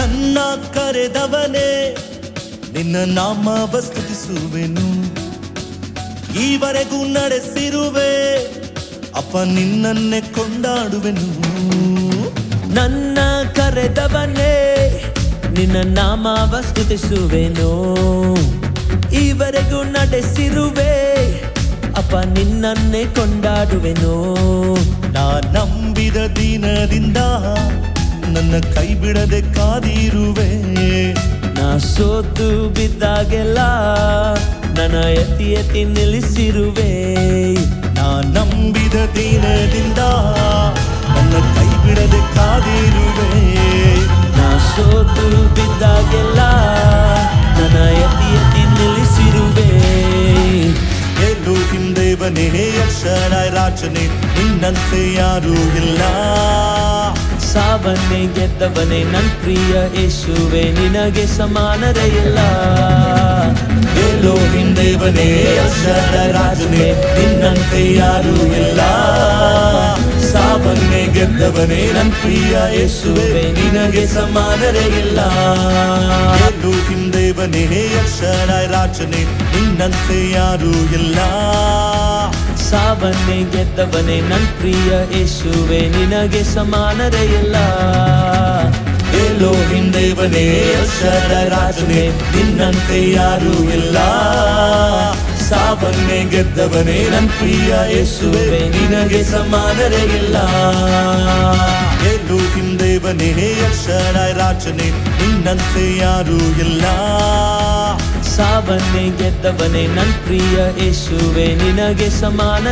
ನನ್ನ ಕರೆದವನೇ ನಿನ್ನ ನಾಮವ ಸ್ತುತಿಸುವೆನು. ಈವರೆಗೂ ನಡೆಸಿರುವೆ ಅಪ್ಪ ನಿನ್ನನ್ನೇ ಕೊಂಡಾಡುವೆನು. ನನ್ನ ಕರೆದವನೇ ನಿನ್ನ ನಾಮವ ಸ್ತುತಿಸುವೆನು. ಈವರೆಗೂ ನಡೆಸಿರುವೆ ಅಪ್ಪ ನಿನ್ನನ್ನೇ ಕೊಂಡಾಡುವೆನು. ನಾ ನಂಬಿದ ದಿನದಿಂದ ನನ್ನ ಕೈ ಬಿಡದೆ ಕಾದಿರುವೆ. ನಾ ಸೋತು ಬಿದ್ದಾಗೆಲ್ಲ ನನ್ನ ಎತ್ತಿ ಎತ್ತಿ ನಿಲ್ಲಿಸಿರುವೆ. ನಾ ನಂಬಿದ ದಿನದಿಂದ ನನ್ನ ಕೈ ಬಿಡದೆ ಕಾದಿರುವೆ. ನಾ ಸೋತು ಬಿದ್ದಾಗೆಲ್ಲ ನನ್ನ ಎತ್ತಿ ಎತ್ತಿ ನಿಲ್ಲಿಸಿರುವೆ. ಎಲೋಹಿಂ ದೇವನೇ ಅಕ್ಷರಾಯ ರಾಜನೇ ನಿನ್ನಂತೆ ಯಾರೂ ಇಲ್ಲ. ಸಾವನ್ನೇ ಗೆದ್ದವನೇ ನನ್ ಪ್ರಿಯ ಯೇಸುವೆ, ನಿನಗೆ ಸಮಾನರೇ ಇಲ್ಲ. ಎಲೋಹಿಂ ದೇವನೇ ಅಕ್ಷರಾಯ ರಾಜನೇ ನಿನ್ನಂತೆ ಯಾರೂ ಇಲ್ಲ. ಸಾವನ್ನೇ ಗೆದ್ದವನೇ ನನ್ ಪ್ರಿಯ ಯೇಸುವೆ, ನಿನಗೆ ಸಮಾನರೇ ಇಲ್ಲ. ಎಲೋಹಿಂ ದೇವನೇ ಅಕ್ಷರಾಯ ರಾಜನೇ ನಿನ್ನಂತೆ ಯಾರೂ ಇಲ್ಲ. ಸಾವನ್ನೇ ಗೆದ್ದವನೇ ನನ್ ಪ್ರಿಯ ಯೇಸುವೆ, ನಿನಗೆ ಸಮಾನರೇ ಇಲ್ಲ. ಎಲೋಹಿಂ ದೇವನೇ ಅಕ್ಷರಾಯ ರಾಜನೇ ನಿನ್ನಂತೆ ಯಾರೂ ಇಲ್ಲ. ಸಾವನ್ನೇ ಗೆದ್ದವನೇ ನನ್ ಪ್ರಿಯ ಯೇಸುವೆ, ನಿನಗೆ ಸಮಾನರೇ ಇಲ್ಲ. ಎಲೋಹಿಂ ದೇವನೇ ಅಕ್ಷರಾಯ ರಾಜನೇ ನಿನ್ನಂತೆ ಯಾರೂ ಇಲ್ಲ. ಸಾವನ್ನೇ ಗೆದ್ದವನೇ ನನ್ ಪ್ರಿಯ ಯೇಸುವೆ, ನಿನಗೆ ಸಮಾನ